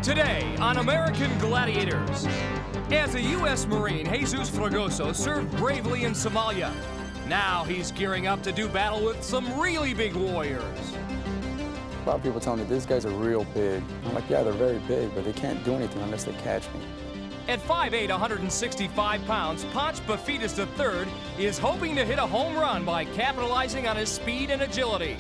Today on American Gladiators. As a U.S. Marine, Jesus Fragoso served bravely in Somalia. Now he's gearing up to do battle with some really big warriors. A lot of people tell me these guys are real big. I'm like, yeah, they're very big, but they can't do anything unless they catch me. At 5'8", 165 pounds, Ponch Bafidis III is hoping to hit a home run by capitalizing on his speed and agility.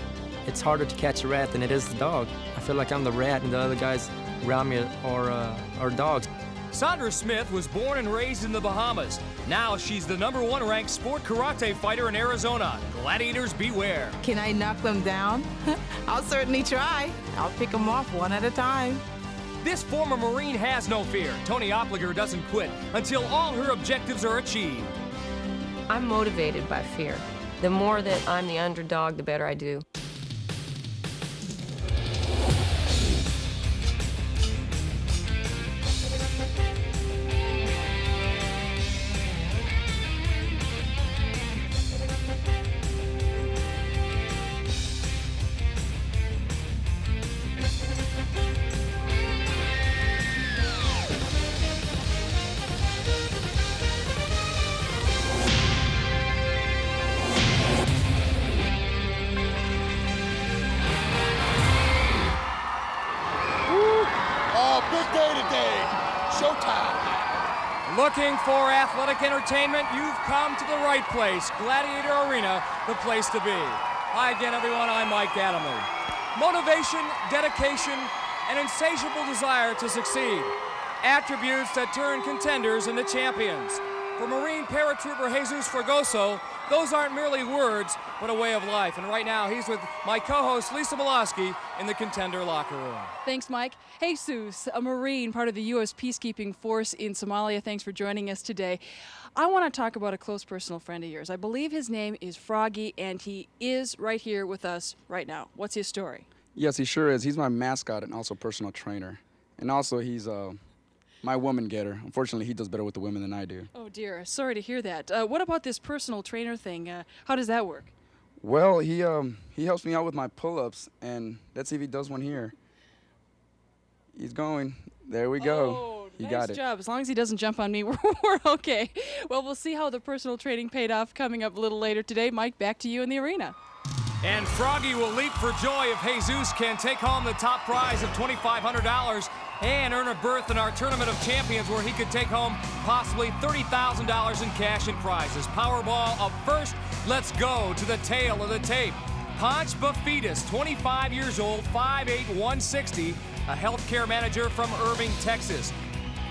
It's harder to catch a rat than it is the dog. I feel like I'm the rat and the other guys around me are dogs. Sandra Smith was born and raised in the Bahamas. Now she's the #1 ranked sport karate fighter in Arizona. Gladiators beware. Can I knock them down? I'll certainly try. I'll pick them off one at a time. This former Marine has no fear. Toni Oppliger doesn't quit until all her objectives are achieved. I'm motivated by fear. The more that I'm the underdog, the better I do. Looking for athletic entertainment? You've come to the right place. Gladiator Arena, the place to be. Hi again, everyone. I'm Mike Adamley. Motivation, dedication, and insatiable desire to succeed. Attributes that turn contenders into champions. For Marine paratrooper Jesus Fragoso, those aren't merely words, but a way of life. And right now, he's with my co-host, Lisa Miloski, in the Contender locker room. Thanks, Mike. Jesus, a Marine, part of the U.S. peacekeeping force in Somalia. Thanks for joining us today. I want to talk about a close personal friend of yours. I believe his name is Froggy, and he is right here with us right now. What's his story? Yes, he sure is. He's my mascot and also personal trainer. And also, he's my woman getter. Unfortunately, he does better with the women than I do. Oh, dear. Sorry to hear that. What about this personal trainer thing? How does that work? Well, he helps me out with my pull-ups, and let's see if he does one here. He's going. There we go. Oh, he nice got it. job. As long as he doesn't jump on me, we're okay. Well, we'll see how the personal training paid off coming up a little later today. Mike, back to you in the arena. And Froggy will leap for joy if Jesus can take home the top prize of $2,500 and earn a berth in our Tournament of Champions, where he could take home possibly $30,000 in cash and prizes. Powerball up first. Let's go to the tail of the tape. Ponch Bafidis, 25 years old, 5'8", 160, a healthcare manager from Irving, Texas.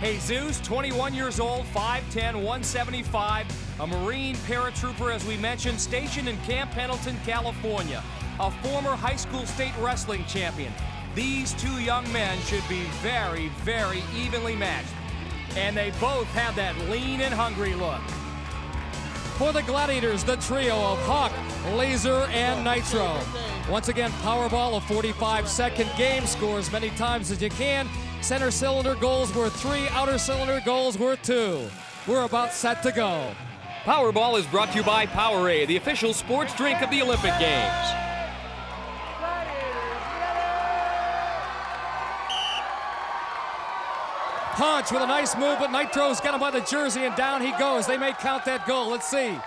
Jesus, 21 years old, 5'10", 175, a Marine paratrooper, as we mentioned, stationed in Camp Pendleton, California, a former high school state wrestling champion. These two young men should be very, very evenly matched. And they both have that lean and hungry look. For the Gladiators, the trio of Hawk, Laser, and Nitro. Once again, Powerball, a 45-second game, score as many times as you can. Center cylinder goals worth 3, outer cylinder goals worth 2. We're about set to go. Powerball is brought to you by Powerade, the official sports drink of the Olympic Games. Ponch with a nice move, but Nitro's got him by the jersey, and down he goes. They may count that goal. Let's see.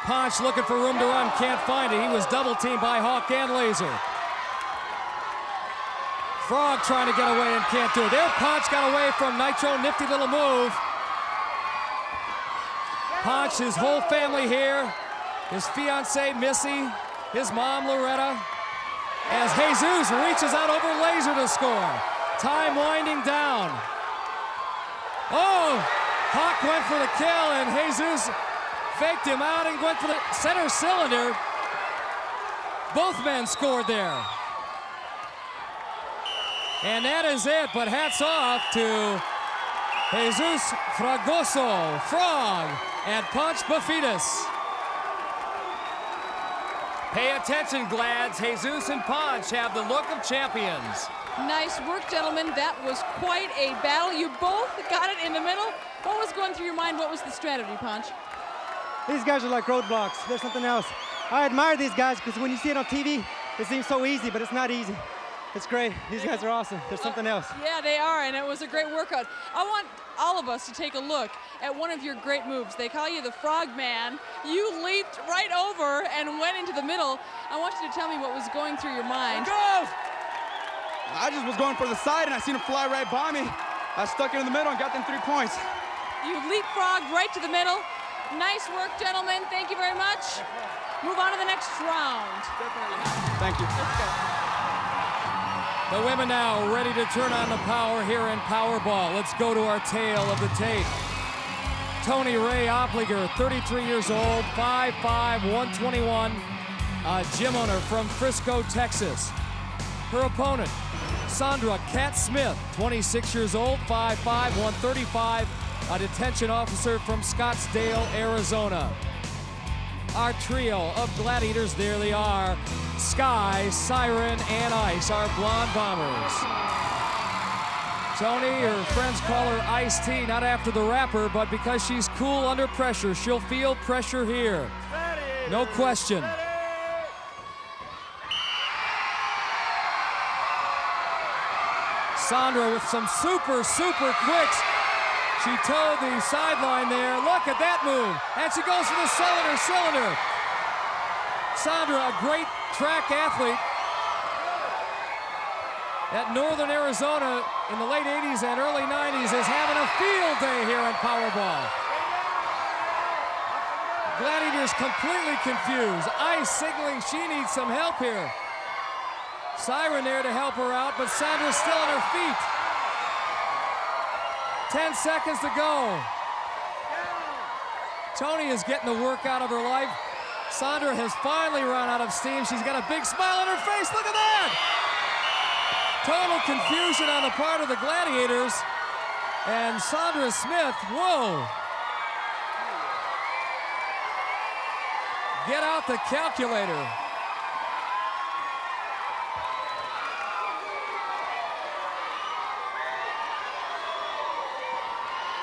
Ponch looking for room to run, can't find it. He was double-teamed by Hawk and Laser. Frog trying to get away and can't do it. There, Ponch got away from Nitro. Nifty little move. Ponch, his whole family here. His fiancée, Missy. His mom, Loretta. As Jesus reaches out over Laser to score. Time winding down. Oh, Hawk went for the kill, and Jesus faked him out and went for the center cylinder. Both men scored there. And that is it, but hats off to Jesus Fragoso, Frog, and Ponch Bafidis. Pay attention, Glads. Jesus and Ponch have the look of champions. Nice work, gentlemen. That was quite a battle. You both got it in the middle. What was going through your mind? What was the strategy, Ponch? These guys are like roadblocks. There's something else. I admire these guys because when you see it on TV, it seems so easy, but it's not easy. It's great. These guys are awesome. There's something else. Yeah, they are, and it was a great workout. I want all of us to take a look at one of your great moves. They call you the Frog Man. You leaped right over and went into the middle. I want you to tell me what was going through your mind. Go! I just was going for the side, and I seen him fly right by me. I stuck it in the middle and got them 3 points. You leapfrogged right to the middle. Nice work, gentlemen. Thank you very much. Move on to the next round. Thank you. Let's go. The women now ready to turn on the power here in Powerball. Let's go to our tale of the tape. Toni Oppliger, 33 years old, 5'5", 121, a gym owner from Frisco, Texas. Her opponent, Sandra Smith, 26 years old, 5'5", 135, a detention officer from Scottsdale, Arizona. Our trio of gladiators, there they are. Sky, Siren, and Ice, our blonde bombers. Toni, her friends call her Ice-T, not after the rapper, but because she's cool under pressure. She'll feel pressure here. No question. Sandra with some super quicks. She towed the sideline there. Look at that move. And she goes for the cylinder. Sandra, a great track athlete at Northern Arizona in the late 80s and early 90s, is having a field day here in Powerball. Gladiators completely confused. Ice signaling she needs some help here. Siren there to help her out, but Sandra's still on her feet. 10 seconds to go. Toni is getting the work out of her life. Sandra has finally run out of steam. She's got a big smile on her face. Look at that! Total confusion on the part of the Gladiators. And Sandra Smith, whoa. Get out the calculator.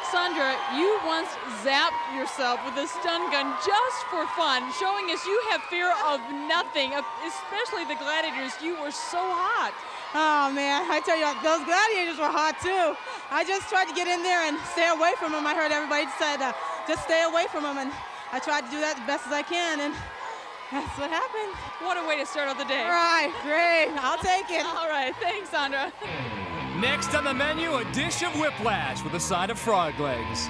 Sandra, you once zapped yourself with a stun gun just for fun, showing us you have fear of nothing, especially the Gladiators. You were so hot. Oh, man, I tell you, those Gladiators were hot, too. I just tried to get in there and stay away from them. I heard everybody said, just stay away from them, and I tried to do that as best as I can, and that's what happened. What a way to start out the day. All right, great. I'll take it. All right, thanks, Sandra. Next on the menu, a dish of Whiplash with a side of frog legs.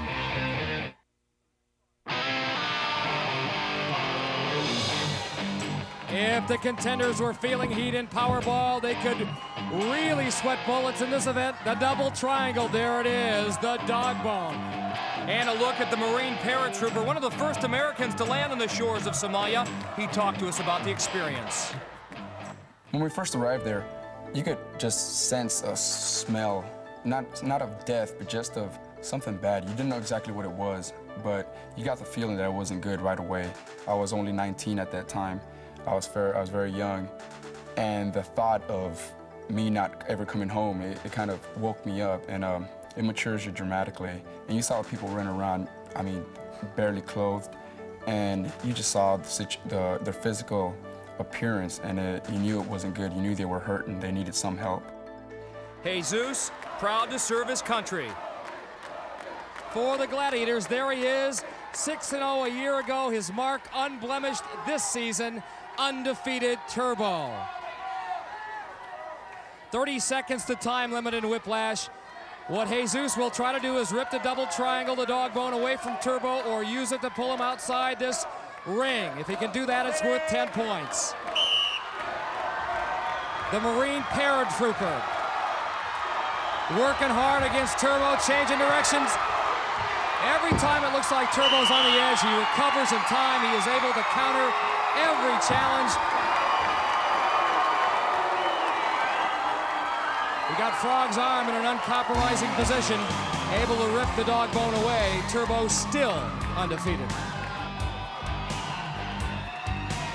If the Contenders were feeling heat in Powerball, they could really sweat bullets in this event. The double triangle, there it is, the dog bone. And a look at the Marine paratrooper, one of the first Americans to land on the shores of Somalia. He talked to us about the experience. When we first arrived there, you could just sense a smell, not of death, but just of something bad. You didn't know exactly what it was, but you got the feeling that it wasn't good right away. I was only 19 at that time. I was very young, and the thought of me not ever coming home, it kind of woke me up, and it matures you dramatically. And you saw people running around, I mean, barely clothed, and you just saw their physical appearance, and you knew it wasn't good. You knew they were hurting. They needed some help. Jesus, proud to serve his country. For the Gladiators, there he is, 6-0 a year ago. His mark unblemished this season, undefeated Turbo. 30 seconds to time limit in Whiplash. What Jesus will try to do is rip the double triangle, the dog bone, away from Turbo, or use it to pull him outside this ring. If he can do that, it's worth 10 points. The Marine paratrooper working hard against Turbo, changing directions. Every time it looks like Turbo's on the edge, he recovers in time. He is able to counter every challenge. We got Frog's arm in an uncompromising position, able to rip the dog bone away. Turbo still undefeated.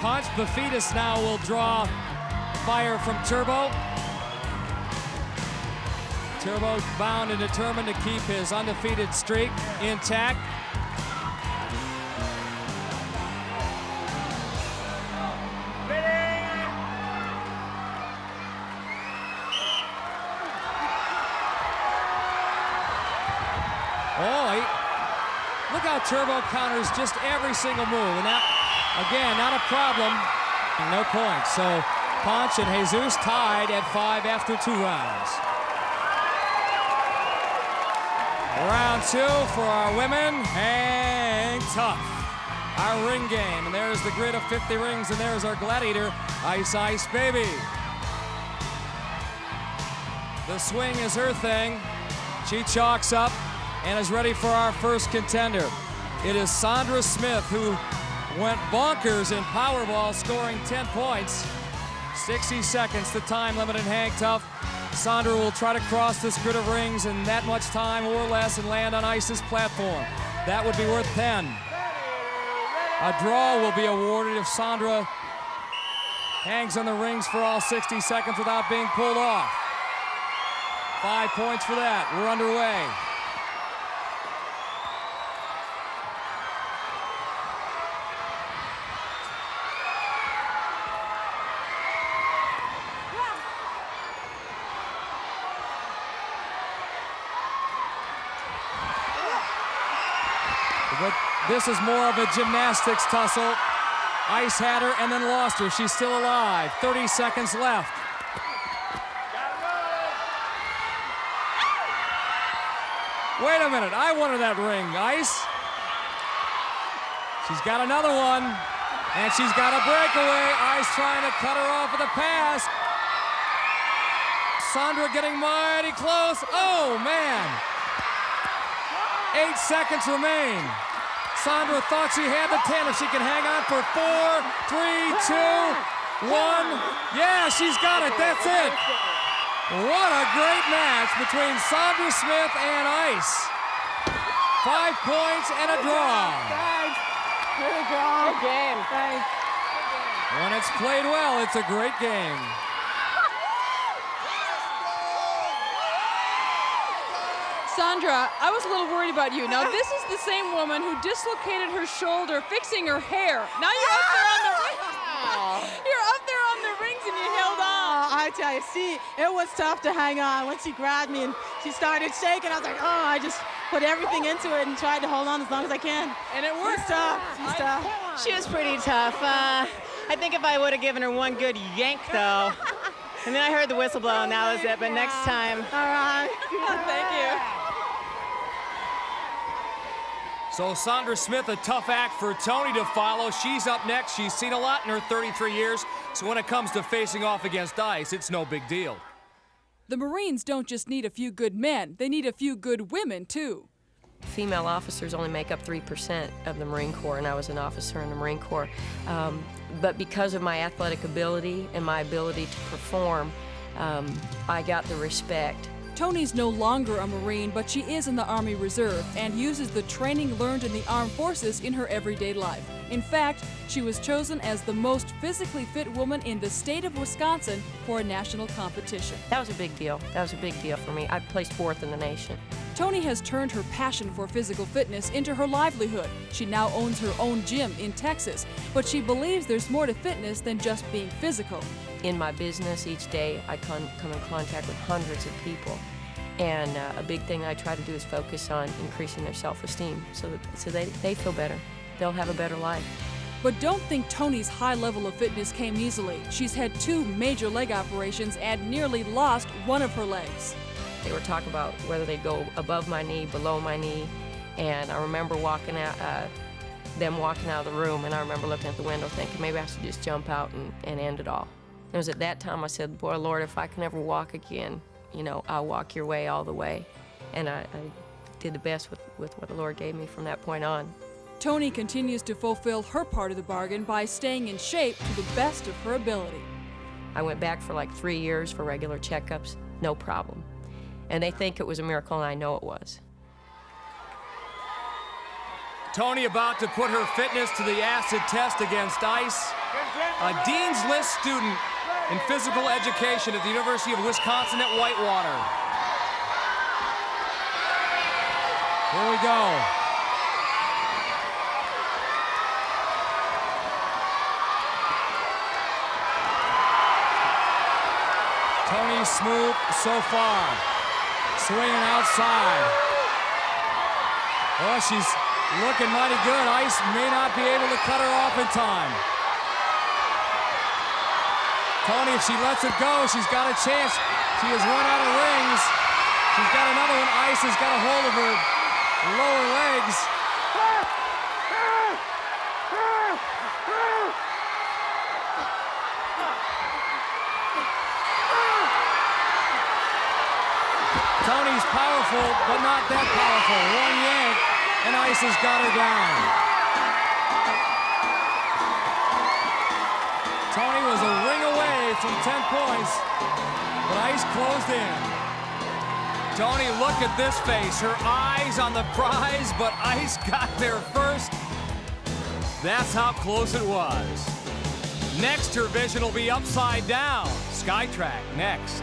Ponch Bafidis now will draw fire from Turbo. Turbo bound and determined to keep his undefeated streak intact. Look how Turbo counters just every single move. And that, again, not a problem. No points. So Ponch and Jesus tied at 5 after 2 rounds. Round 2 for our women. Hang tough. Our ring game. And there's the grid of 50 rings. And there's our Gladiator, Ice Ice Baby. The swing is her thing. She chalks up and is ready for our first contender. It is Sandra Smith, who went bonkers in Powerball, scoring 10 points. 60 seconds, the time limit in Hang Tough. Sandra will try to cross this grid of rings in that much time or less and land on Ice's platform. That would be worth 10. A draw will be awarded if Sandra hangs on the rings for all 60 seconds without being pulled off. 5 points for that. We're underway. But this is more of a gymnastics tussle. Ice had her and then lost her. She's still alive. 30 seconds left. Wait a minute, I wanted that ring, Ice. She's got another one, and she's got a breakaway. Ice trying to cut her off with a pass. Sandra getting mighty close. Oh, man. 8 seconds remain. Sandra thought she had the 10 if she can hang on for 4, 3, 2, 1. Yeah, she's got it, that's it. What a great match between Sandra Smith and Ice. 5 points and a draw. Thanks. Good draw. Good game. Thanks. When it's played well, it's a great game. Sandra, I was a little worried about you. Now, this is the same woman who dislocated her shoulder fixing her hair. Now you're up there on the rings. You're up there on the rings and you held on. I tell you, see, it was tough to hang on. Once she grabbed me and she started shaking, I was like, oh, I just put everything into it and tried to hold on as long as I can. And it worked. She's tough. She's tough. She was pretty tough. I think if I would have given her one good yank, though, and then I heard the whistle blow, and that was it. But next time. All right. Thank you. So Sandra Smith, a tough act for Toni to follow. She's up next. She's seen a lot in her 33 years. So when it comes to facing off against Ice, it's no big deal. The Marines don't just need a few good men, they need a few good women, too. Female officers only make up 3% of the Marine Corps, and I was an officer in the Marine Corps. But because of my athletic ability and my ability to perform, I got the respect. Toni's no longer a Marine, but she is in the Army Reserve and uses the training learned in the armed forces in her everyday life. In fact, she was chosen as the most physically fit woman in the state of Wisconsin for a national competition. That was a big deal. That was a big deal for me. I placed 4th in the nation. Toni has turned her passion for physical fitness into her livelihood. She now owns her own gym in Texas, but she believes there's more to fitness than just being physical. In my business, each day I come in contact with hundreds of people. And a big thing I try to do is focus on increasing their self-esteem so they feel better. They'll have a better life. But don't think Toni's high level of fitness came easily. She's had 2 major leg operations and nearly lost one of her legs. They were talking about whether they'd go above my knee, below my knee, and I remember them walking out of the room, and I remember looking at the window thinking maybe I should just jump out and end it all. It was at that time I said, boy, Lord, if I can ever walk again, you know, I'll walk your way all the way. And I did the best with what the Lord gave me from that point on. Toni continues to fulfill her part of the bargain by staying in shape to the best of her ability. I went back for like 3 years for regular checkups, no problem. And they think it was a miracle, and I know it was. Toni about to put her fitness to the acid test against Ice. A Dean's List student in physical education at the University of Wisconsin at Whitewater. Here we go. Toni smooth so far. Swinging outside. Oh, she's Looking mighty good. Ice may not be able to cut her off in time. Toni, if she lets it go, she's got a chance. She has run out of rings. She's got another one. Ice has got a hold of her lower legs. Toni's powerful, but not that powerful. One yank, and Ice has got her down. Toni was a ring away from 10 points, but Ice closed in. Toni, look at this face. Her eyes on the prize, but Ice got there first. That's how close it was. Next, her vision will be upside down. Skytrack next.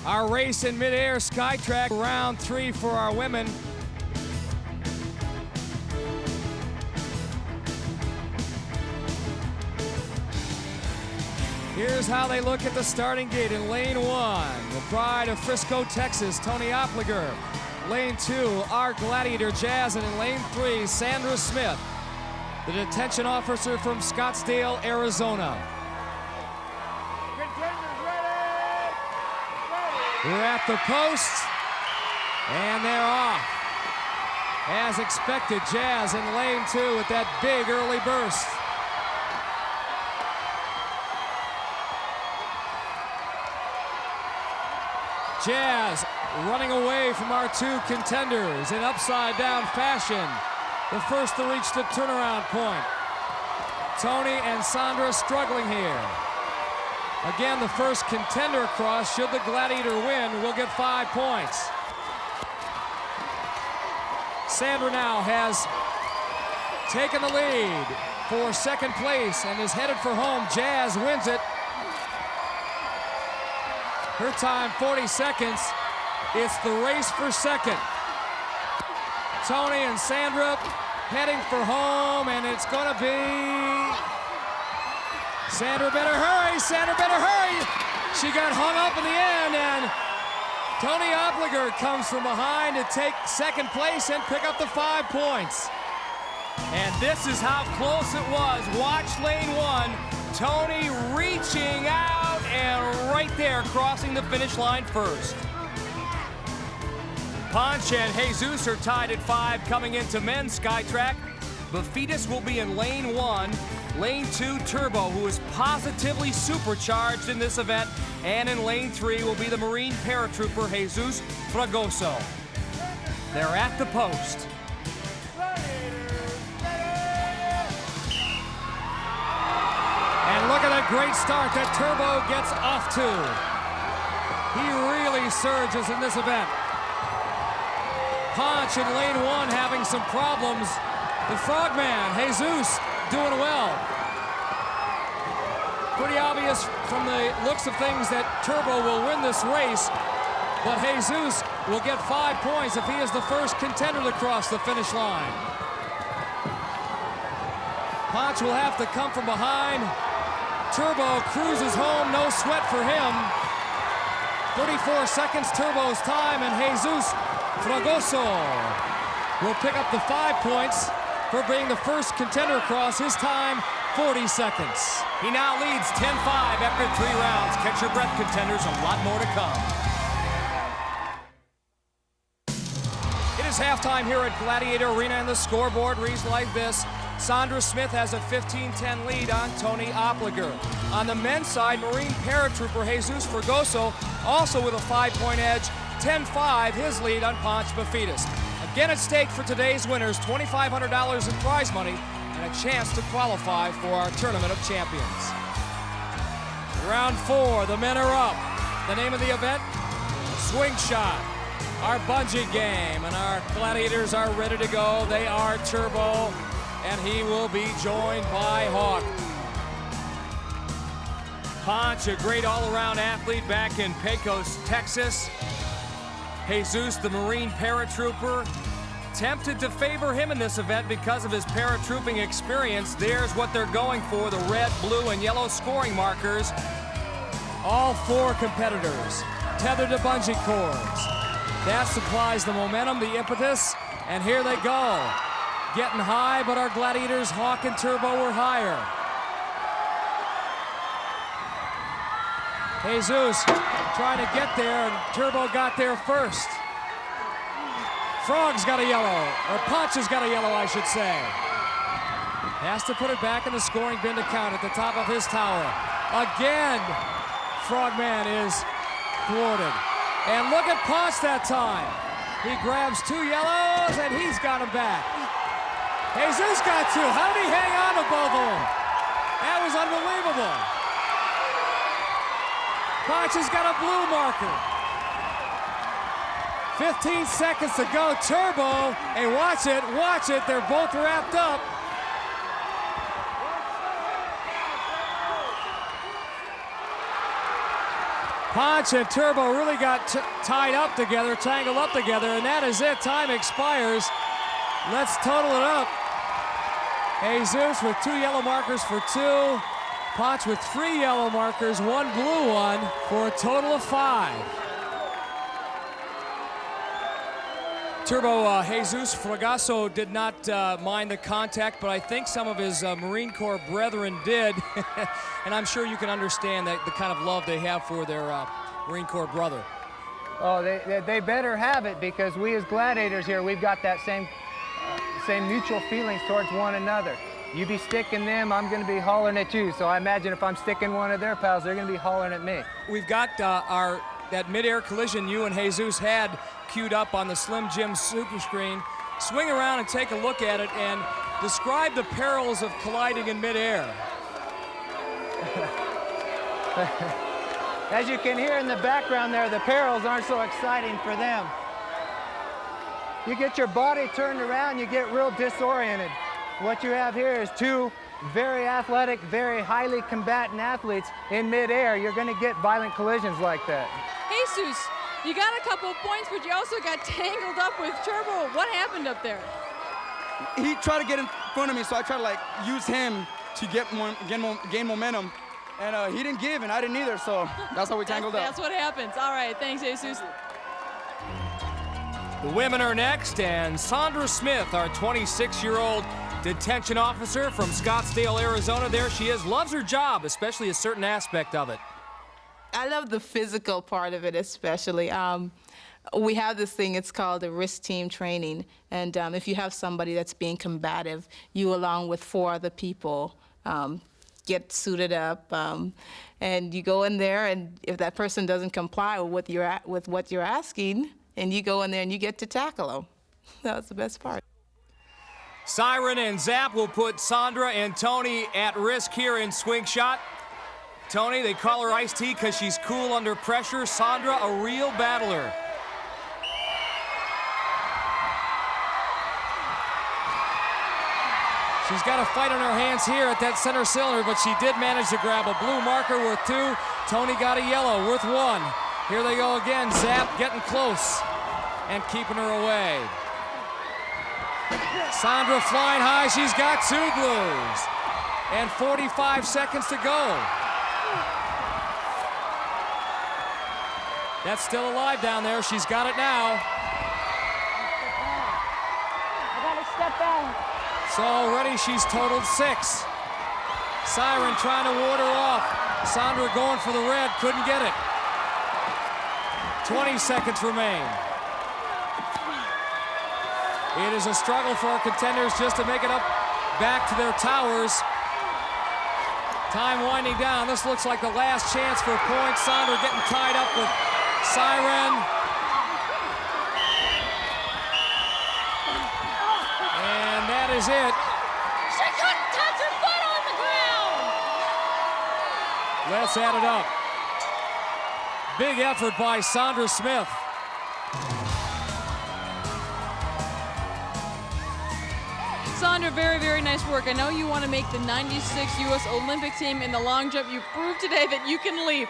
Our race in midair, Skytrack, round 3 for our women. Here's how they look at the starting gate in lane 1. The pride of Frisco, Texas, Toni Oppliger. Lane 2, our Gladiator, Jazz, and in lane 3, Sandra Smith, the detention officer from Scottsdale, Arizona. We're at the post, and they're off. As expected, Jazz in lane 2 with that big early burst. Jazz running away from our 2 contenders in upside-down fashion. The first to reach the turnaround point. Toni and Sandra struggling here. Again, the first contender across, should the Gladiator win, will get 5 points. Sandra now has taken the lead for second place and is headed for home. Jazz wins it. Her time, 40 seconds. It's the race for second. Toni and Sandra heading for home, and it's gonna be... Sandra better hurry, Sandra better hurry! She got hung up in the end, and Toni Oppliger comes from behind to take second place and pick up the 5 points. And this is how close it was. Watch lane 1, Toni reaching out and right there crossing the finish line first. Ponch and Jesus are tied at 5 coming into men's Skytrack. Bafidis will be in lane 1. Lane 2, Turbo, who is positively supercharged in this event. And in lane 3 will be the Marine paratrooper, Jesus Fragoso. They're at the post. And look at that great start that Turbo gets off to. He really surges in this event. Ponch in lane 1 having some problems. The Frogman, Jesus, doing well. Pretty obvious from the looks of things that Turbo will win this race, but Jesus will get 5 points if he is the first contender to cross the finish line. Ponch will have to come from behind. Turbo cruises home, no sweat for him. 34 seconds, Turbo's time, and Jesus Fragoso will pick up the 5 points for being the first contender across. His time, 40 seconds. He now leads 10-5 after 3 rounds. Catch your breath, contenders, a lot more to come. It is halftime here at Gladiator Arena, and the scoreboard reads like this. Sandra Smith has a 15-10 lead on Toni Oppliger. On the men's side, Marine paratrooper Jesus Fragoso also with a 5-point edge. 10-5, his lead on Ponch Bafidis. Again at stake for today's winners, $2,500 in prize money and a chance to qualify for our Tournament of Champions. Round 4, the men are up. The name of the event, Swing Shot. Our bungee game, and our Gladiators are ready to go. They are Turbo, and he will be joined by Hawk. Ponch, a great all-around athlete back in Pecos, Texas. Jesus, the Marine paratrooper, tempted to favor him in this event because of his paratrooping experience. There's what they're going for, the red, blue, and yellow scoring markers. All 4 competitors. tethered to bungee cords. That supplies the momentum, the impetus, and here they go. Getting high, but our Gladiators, Hawk and Turbo, were higher. Jesus trying to get there, and Turbo got there first. Frog's got a yellow, or Ponch has got a yellow, I should say. Has to put it back in the scoring bin to count at the top of his tower. Again, Frogman is thwarted. And look at Ponch that time. He grabs 2 yellows, and he's got him back. Jesus got 2. How did he hang on to both of them? That was unbelievable. Ponch has got a blue marker. 15 seconds to go. Turbo, and watch it, they're both wrapped up. Ponch and Turbo really got tied up together, tangled up together, and that is it. Time expires. Let's total it up. Jesus with 2 yellow markers for 2. Ponch with 3 yellow markers, 1 blue one, for a total of 5. Turbo Jesus Fragoso did not mind the contact, but I think some of his Marine Corps brethren did. And I'm sure you can understand that the kind of love they have for their Marine Corps brother. Oh, they better have it, because we as Gladiators here, we've got that same mutual feelings towards one another. You be sticking them, I'm going to be hollering at you. So I imagine if I'm sticking one of their pals, they're going to be hollering at me. We've got that mid-air collision you and Jesus had queued up on the Slim Jim super screen. Swing around and take a look at it and describe the perils of colliding in mid-air. As you can hear in the background there, the perils aren't so exciting for them. You get your body turned around, you get real disoriented. What you have here is 2 very athletic, very highly combatant athletes in midair. You're going to get violent collisions like that. Jesus, you got a couple of points, but you also got tangled up with Turbo. What happened up there? He tried to get in front of me, so I tried to use him to gain momentum. And he didn't give, and I didn't either, so that's how we tangled up. That's what happens. All right, thanks, Jesus. The women are next, and Sandra Smith, our 26-year-old detention officer from Scottsdale, Arizona. There she is, loves her job, especially a certain aspect of it. I love the physical part of it, especially. We have this thing, it's called the risk team training. And if you have somebody that's being combative, you along with 4 other people get suited up, and you go in there, and if that person doesn't comply with what you're asking, and you go in there and you get to tackle them. That's the best part. Siren and Zap will put Sandra and Toni at risk here in swing shot. Toni, they call her Iced Tea because she's cool under pressure. Sandra, a real battler. She's got a fight on her hands here at that center cylinder, but she did manage to grab a blue marker worth 2. Toni got a yellow worth 1. Here they go again. Zap getting close and keeping her away. Sandra flying high. She's got 2 blues. And 45 seconds to go. That's still alive down there. She's got it now. I gotta step back. So already she's totaled 6. Siren trying to ward her off. Sandra going for the red, couldn't get it. 20 seconds remain. It is a struggle for our contenders just to make it up back to their towers. Time winding down. This looks like the last chance for points. Sandra getting tied up with Siren. And that is it. She couldn't touch her foot on the ground. Let's add it up. Big effort by Sandra Smith. Sandra, very, very nice work. I know you want to make the 96 U.S. Olympic team in the long jump. You proved today that you can leap.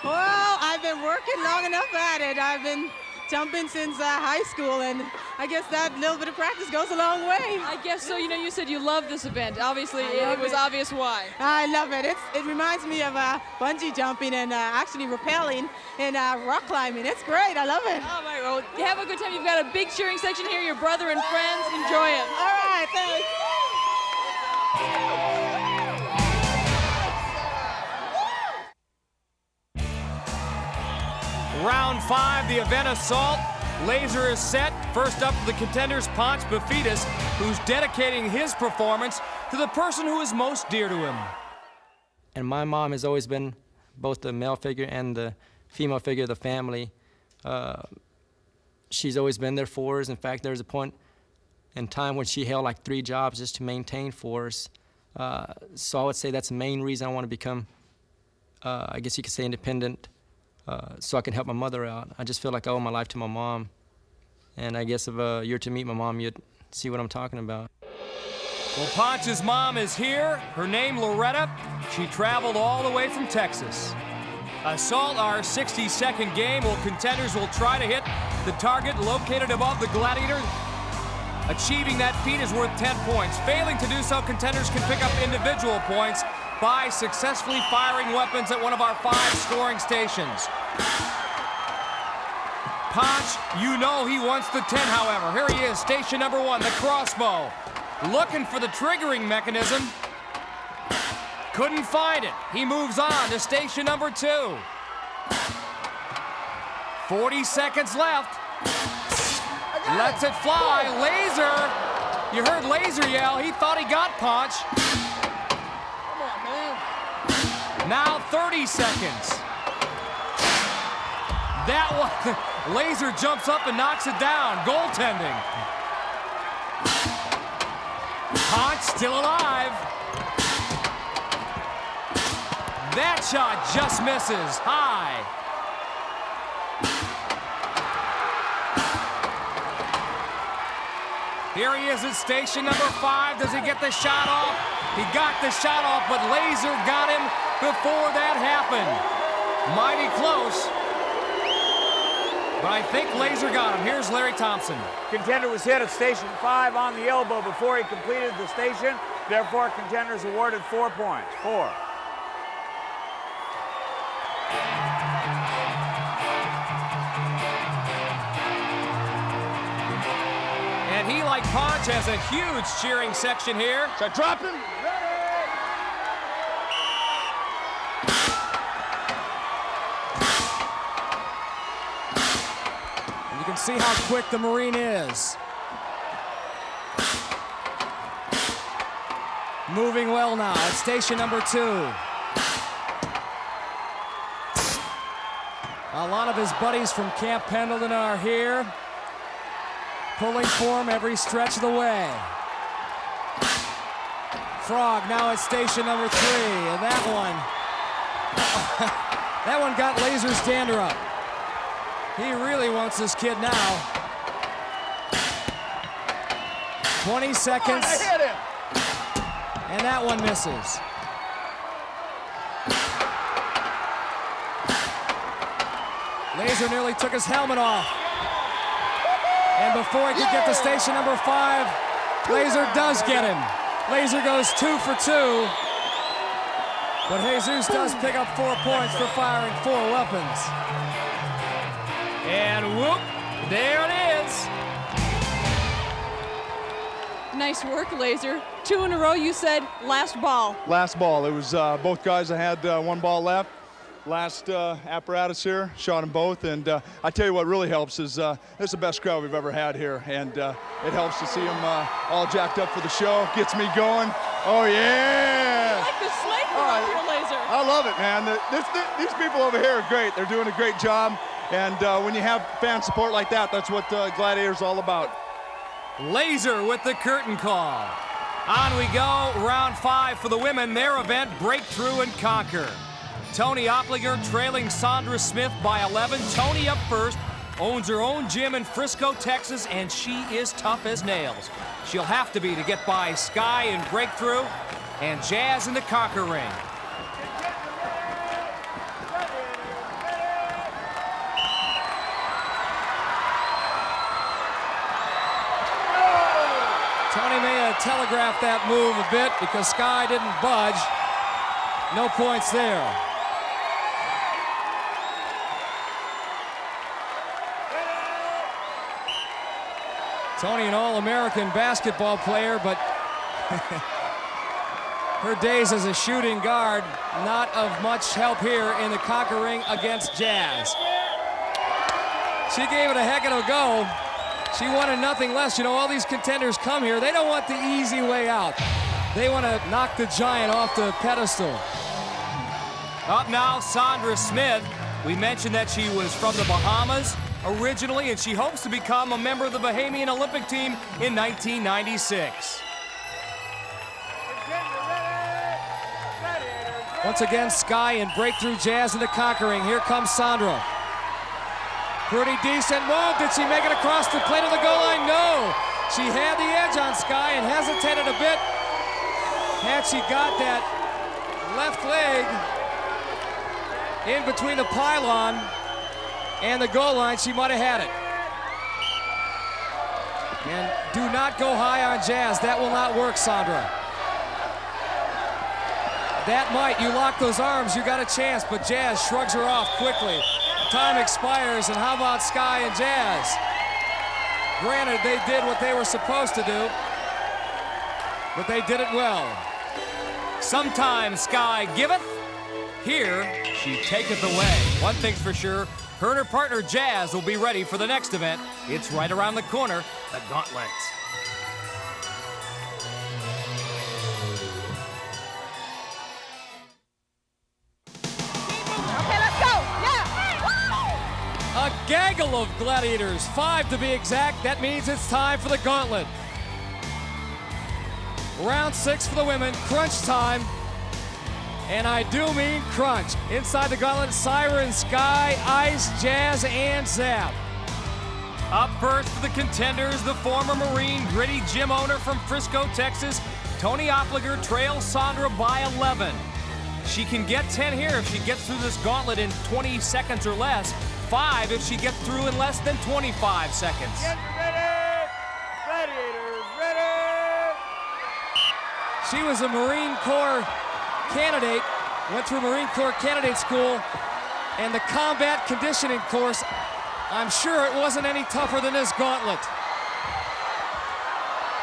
Well, I've been working long enough at it. I've been jumping since high school, and I guess that little bit of practice goes a long way. I guess so. You know, you said you love this event. Obviously, it was obvious why. I love it. It reminds me of bungee jumping and actually rappelling and rock climbing. It's great. I love it. All right, well, have a good time. You've got a big cheering section here. Your brother and friends. Enjoy it. All right, thanks. Round 5, the event assault. Laser is set. First up for the contenders, Ponch Bafidis, who's dedicating his performance to the person who is most dear to him. And my mom has always been both the male figure and the female figure of the family. She's always been there for us. In fact, there was a point in time when she held like 3 jobs just to maintain for us. So I would say that's the main reason I want to become, I guess you could say, independent, so I can help my mother out. I just feel like I owe my life to my mom. And I guess if you were to meet my mom, you'd see what I'm talking about. Well, Ponch's mom is here. Her name, Loretta. She traveled all the way from Texas. Assault, our 60-second game. Well, contenders will try to hit the target located above the Gladiator. Achieving that feat is worth 10 points. Failing to do so, contenders can pick up individual points by successfully firing weapons at one of our 5 scoring stations. Ponch, you know he wants the 10, however. Here he is, station number 1, the crossbow. Looking for the triggering mechanism. Couldn't find it. He moves on to station number 2. 40 seconds left. Lets it fly. Laser. You heard Laser yell. He thought he got Ponch. Come on, man. Now 30 seconds. That one. Laser jumps up and knocks it down. Goaltending. Ponch still alive. That shot just misses. High. Here he is at station number 5. Does he get the shot off? He got the shot off, but Laser got him before that happened. Mighty close. But I think Laser got him. Here's Larry Thompson. Contender was hit at station 5 on the elbow before he completed the station. Therefore, contenders awarded 4 points. 4. And he, like Ponch, has a huge cheering section here. So drop him. And you can see how quick the Marine is. Moving well now at station number 2. A lot of his buddies from Camp Pendleton are here, pulling for him every stretch of the way. Frog now at station number 3, and that one got Laser's dander up. He really wants this kid now. 20 seconds, and that one misses. Laser nearly took his helmet off. And before he could get to station number 5, Laser does get him. Laser goes 2 for 2. But Jesus does pick up 4 points for firing 4 weapons. And whoop, there it is. Nice work, Laser. 2 in a row, you said last ball. Last ball. It was both guys that had 1 ball left. Last apparatus here, shot them both, and I tell you what really helps is this is the best crowd we've ever had here, and it helps to see them all jacked up for the show. Gets me going. Oh yeah! You like the slate around here, Laser. I love it, man. These people over here are great. They're doing a great job, and when you have fan support like that, that's what Gladiator's all about. Laser with the curtain call. On we go, round 5 for the women. Their event, Breakthrough and Conquer. Toni Oppliger trailing Sandra Smith by 11. Toni up first, owns her own gym in Frisco, Texas, and she is tough as nails. She'll have to be to get by Sky in Breakthrough and Jazz in the Conquer ring. Toni may have telegraphed that move a bit because Sky didn't budge. No points there. Toni, an All-American basketball player, but her days as a shooting guard, not of much help here in the conquer ring against Jazz. She gave it a heck of a go. She wanted nothing less. You know, all these contenders come here. They don't want the easy way out. They want to knock the giant off the pedestal. Up now, Sandra Smith. We mentioned that she was from the Bahamas originally, and she hopes to become a member of the Bahamian Olympic team in 1996. Once again, Sky and breakthrough Jazz in the conquering. Here comes Sandra. Pretty decent move. Did she make it across the plate of the goal line? No. She had the edge on Sky and hesitated a bit. Had she got that left leg in between the pylon and the goal line, she might have had it. And do not go high on Jazz. That will not work, Sandra. That might. You lock those arms, you got a chance, but Jazz shrugs her off quickly. Time expires, and how about Sky and Jazz? Granted, they did what they were supposed to do, but they did it well. Sometimes Sky giveth, here she taketh away. One thing's for sure, her and her partner Jazz will be ready for the next event. It's right around the corner, the Gauntlet. A gaggle of gladiators, 5 to be exact. That means it's time for the Gauntlet. Round 6 for the women, crunch time. And I do mean crunch. Inside the Gauntlet, Siren, Sky, Ice, Jazz, and Zap. Up first for the contenders, the former Marine, gritty gym owner from Frisco, Texas, Toni Oppliger trails Sandra by 11. She can get 10 here if she gets through this gauntlet in 20 seconds or less. 5 if she gets through in less than 25 seconds. Get ready! Gladiators, ready! She was a Marine Corps candidate, went through Marine Corps candidate school, and the combat conditioning course, I'm sure it wasn't any tougher than this gauntlet.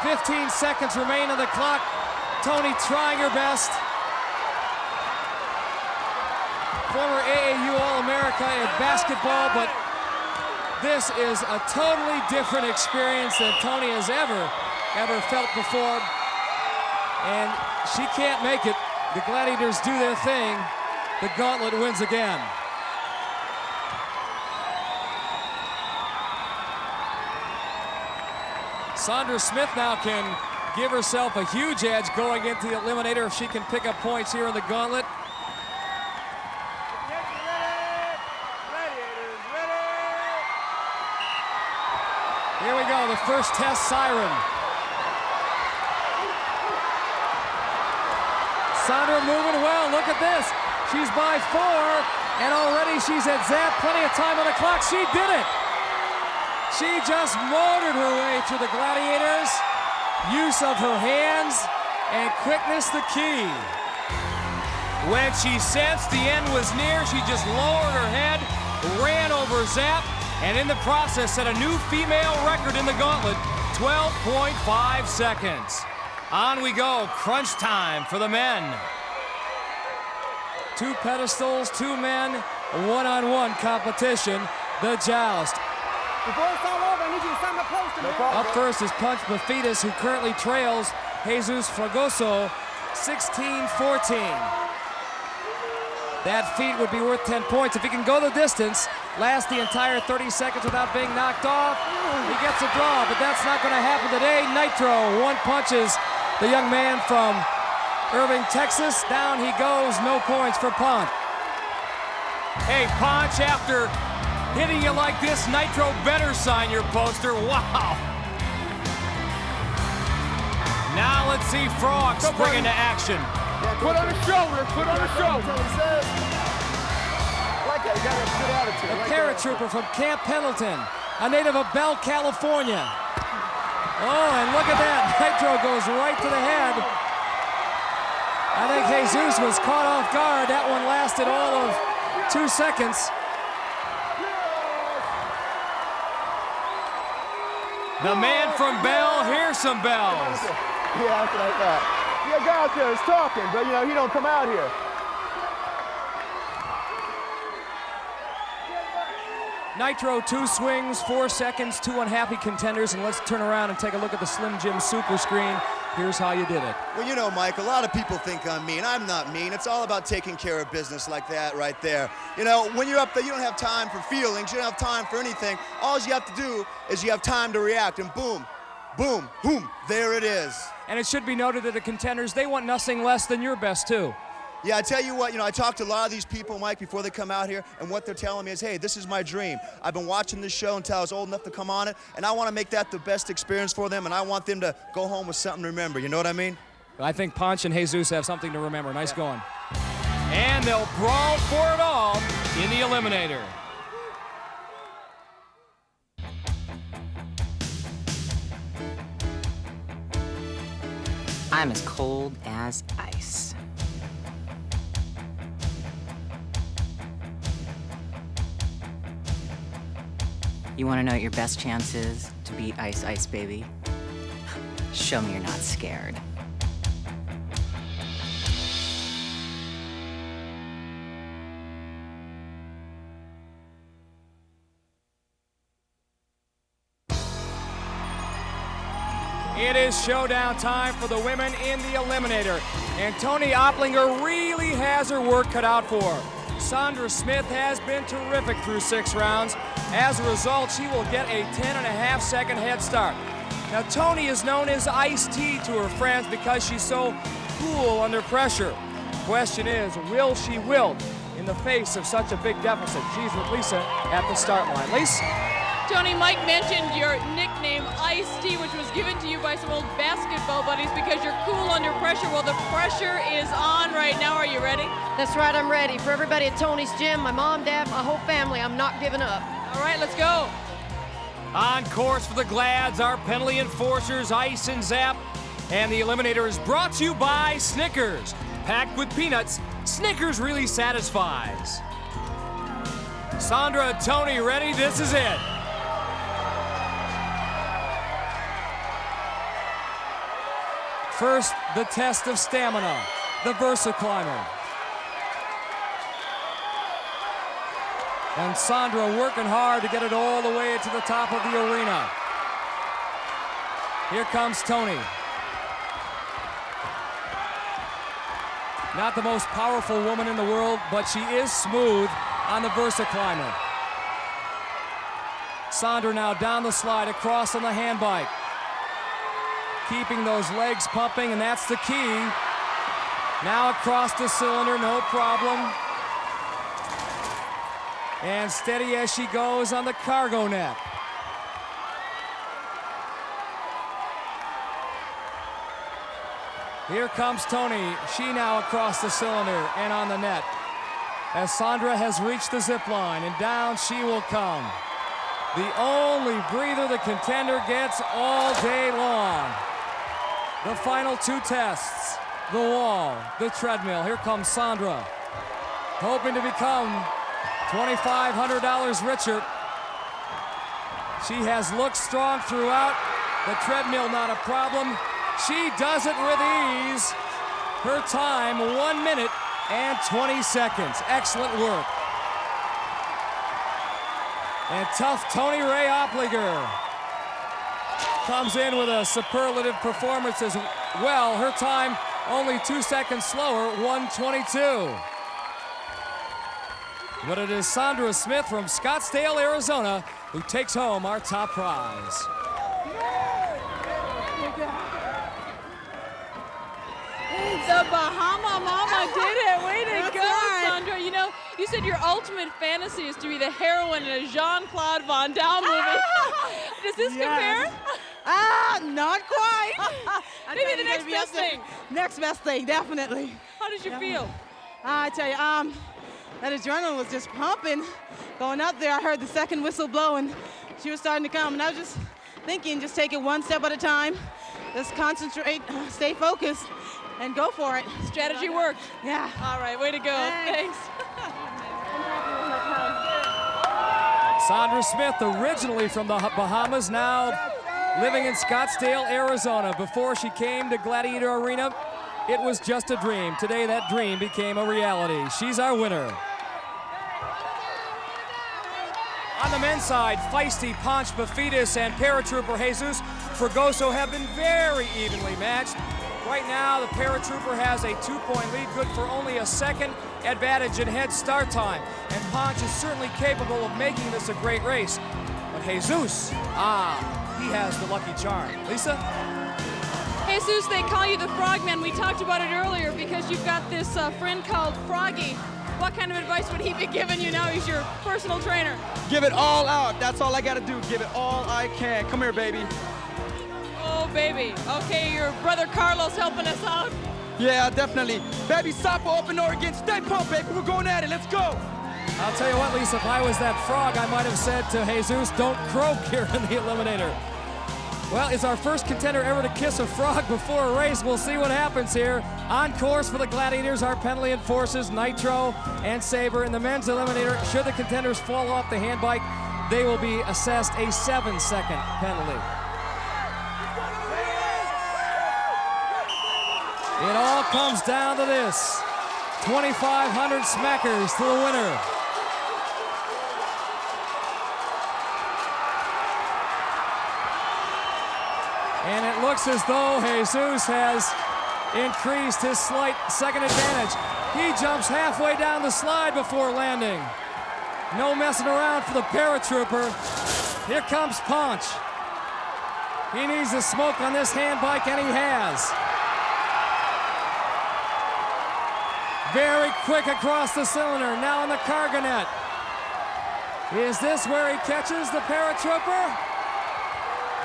15 seconds remain on the clock. Toni trying her best. Former AAU All-America in basketball, but this is a totally different experience than Toni has ever felt before. And she can't make it. The Gladiators do their thing. The Gauntlet wins again. Sandra Smith now can give herself a huge edge going into the Eliminator if she can pick up points here in the Gauntlet. Here we go, the first test siren. Sandra moving well, look at this. She's by 4, and already she's at Zap, plenty of time on the clock. She did it. She just motored her way through the Gladiators. Use of her hands and quickness the key. When she sensed the end was near, she just lowered her head, ran over Zap, and in the process set a new female record in the Gauntlet, 12.5 seconds. On we go, crunch time for the men. 2 pedestals, 2 men, one-on-one competition, the joust. Before it's all over, I need you to sign my poster, man. Up first is Ponch Bafidis, who currently trails Jesus Fragoso 16-14. That feat would be worth 10 points. If he can go the distance, last the entire 30 seconds without being knocked off, he gets a draw, but that's not going to happen today. Nitro, 1 punches the young man from Irving, Texas. Down he goes, no points for Ponch. Hey, Ponch, after hitting you like this, Nitro better sign your poster. Wow. Now let's see Frog spring into action. Put on the shoulder, put on the shoulder. Like that, you got a good attitude. A paratrooper from Camp Pendleton, a native of Bell, California. Oh, and look at that. Nitro goes right to the head. I think Jesus was caught off guard. That one lasted all of 2 seconds. The man from Bell, here's some bells. Yeah, that's what I thought. Yeah, guy out there is talking, but you know, he don't come out here. Nitro, 2 swings, 4 seconds, 2 unhappy contenders, and let's turn around and take a look at the Slim Jim Super Screen. Here's how you did it. Well, you know, Mike, a lot of people think I'm mean. I'm not mean. It's all about taking care of business like that right there. You know, when you're up there, you don't have time for feelings. You don't have time for anything. All you have to do is you have time to react, and boom, boom, boom, there it is. And it should be noted that the contenders, they want nothing less than your best, too. Yeah, I tell you what, you know, I talked to a lot of these people, Mike, before they come out here, and what they're telling me is, hey, this is my dream. I've been watching this show until I was old enough to come on it, and I want to make that the best experience for them, and I want them to go home with something to remember. You know what I mean? I think Ponch and Jesus have something to remember. Nice going. And they'll brawl for it all in the Eliminator. I'm as cold as ice. You want to know what your best chance is to beat Ice Ice Baby? Show me you're not scared. It is showdown time for the women in the Eliminator. And Toni Oppliger really has her work cut out for her. Sandra Smith has been terrific through 6 rounds. As a result, she will get a 10.5-second head start. Now, Toni is known as Ice-T to her friends because she's so cool under pressure. Question is, will she wilt in the face of such a big deficit? She's with Lisa at the start line. Lisa? Toni, Mike mentioned your nickname, Ice-T, which was given to you by some old basketball buddies because you're cool under pressure. Well, the pressure is on right now. Are you ready? That's right, I'm ready. For everybody at Toni's gym, my mom, dad, my whole family, I'm not giving up. All right, let's go. On course for the Glads, our penalty enforcers, Ice and Zap. And the Eliminator is brought to you by Snickers. Packed with peanuts, Snickers really satisfies. Sandra, Toni, ready? This is it. First, the test of stamina, the Versa Climber. And Sandra working hard to get it all the way to the top of the arena. Here comes Toni. Not the most powerful woman in the world, but she is smooth on the Versa Climber. Sandra now down the slide, across on the hand bike. Keeping those legs pumping, and that's the key. Now across the cylinder, no problem. And steady as she goes on the cargo net. Here comes Toni. She now across the cylinder and on the net. As Sandra has reached the zip line, and down she will come. The only breather the contender gets all day long. The final 2 tests, the wall, the treadmill. Here comes Sandra, hoping to become $2,500 richer. She has looked strong throughout. The treadmill not a problem. She does it with ease. Her time, 1 minute and 20 seconds. Excellent work. And tough Toni Ray Oppliger comes in with a superlative performance as well. Her time only 2 seconds slower, 1:22. But it is Sandra Smith from Scottsdale, Arizona, who takes home our top prize. The Bahama Mama did it. Way to go, Sandra. You know, you said your ultimate fantasy is to be the heroine in a Jean-Claude Van Damme movie. Does this compare? Not quite. Maybe the next best thing. Next best thing, definitely. How did you feel? I tell you, that adrenaline was just pumping. Going up there, I heard the second whistle blow, and she was starting to come, and I was just thinking, just take it one step at a time. Just concentrate, stay focused, and go for it. Strategy worked. Yeah. All right, way to go. Thanks. Sandra Smith, originally from the Bahamas, now living in Scottsdale, Arizona. Before she came to Gladiator Arena, it was just a dream. Today, that dream became a reality. She's our winner. On the men's side, feisty Ponch Bafidis and paratrooper Jesus Fragoso have been very evenly matched. Right now, the paratrooper has a 2-point lead, good for only a second advantage in head start time. And Ponch is certainly capable of making this a great race. But Jesus, he has the lucky charm. Lisa? Jesus, they call you the Frogman. We talked about it earlier because you've got this friend called Froggy. What kind of advice would he be giving you now? He's your personal trainer. Give it all out. That's all I got to do. Give it all I can. Come here, baby. Oh, baby. Okay, your brother Carlos helping us out. Yeah, definitely. Baby, stop for Open Oregon. Stay pumped, baby. We're going at it. Let's go. I'll tell you what, Lisa, if I was that frog, I might have said to Jesus, don't croak here in the Eliminator. Well, it's our first contender ever to kiss a frog before a race. We'll see what happens here. On course for the Gladiators are Pendleton forces, Nitro and Saber. In the men's eliminator, should the contenders fall off the handbike, they will be assessed a 7-second penalty. It all comes down to this. 2,500 smackers to the winner. And it looks as though Jesus has increased his slight second advantage. He jumps halfway down the slide before landing. No messing around for the paratrooper. Here comes Ponch. He needs the smoke on this handbike, and he has. Very quick across the cylinder, now in the cargo net. Is this where he catches the paratrooper?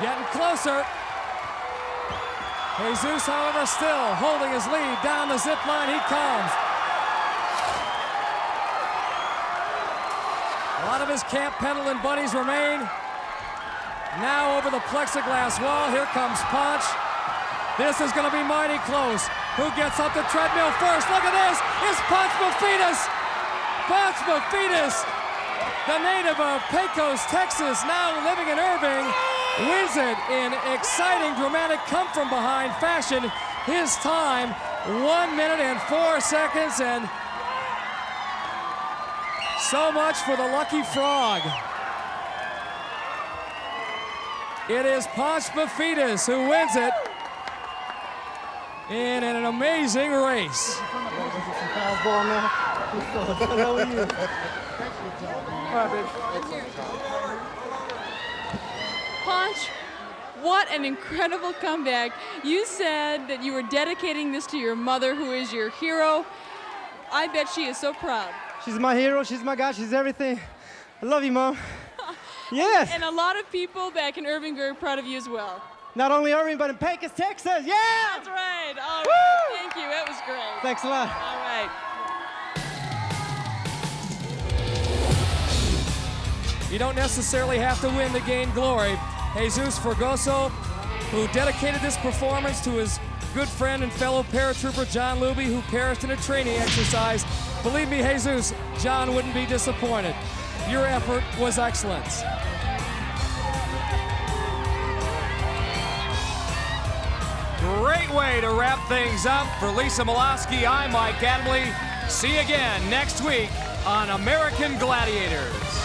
Getting closer. Jesus, however, still holding his lead. Down the zip line he comes. A lot of his Camp Pendleton buddies remain. Now over the plexiglass wall, here comes Ponch. This is going to be mighty close. Who gets up the treadmill first? Look at this, it's Ponch Bafidis. Ponch Bafidis, the native of Pecos, Texas, now living in Irving, wins it in exciting, dramatic, come-from-behind fashion. His time, 1 minute and 4 seconds, and so much for the lucky frog. It is Ponch Bafidis who wins it in an amazing race. Powerball now. How are you? All right, baby. Ponch, what an incredible comeback. You said that you were dedicating this to your mother, who is your hero. I bet she is so proud. She's my hero. She's my guy. She's everything. I love you, Mom. Yes. And a lot of people back in Irving very proud of you as well. Not only Irving, but in Pecos, Texas. Yeah! That's right. All right. Thank you. It was great. Thanks a lot. All right. You don't necessarily have to win to gain glory. Jesus Fragoso, who dedicated this performance to his good friend and fellow paratrooper John Luby, who perished in a training exercise. Believe me, Jesus, John wouldn't be disappointed. Your effort was excellent. Great way to wrap things up. For Lisa Malosky, I'm Mike Adamley. See you again next week on American Gladiators.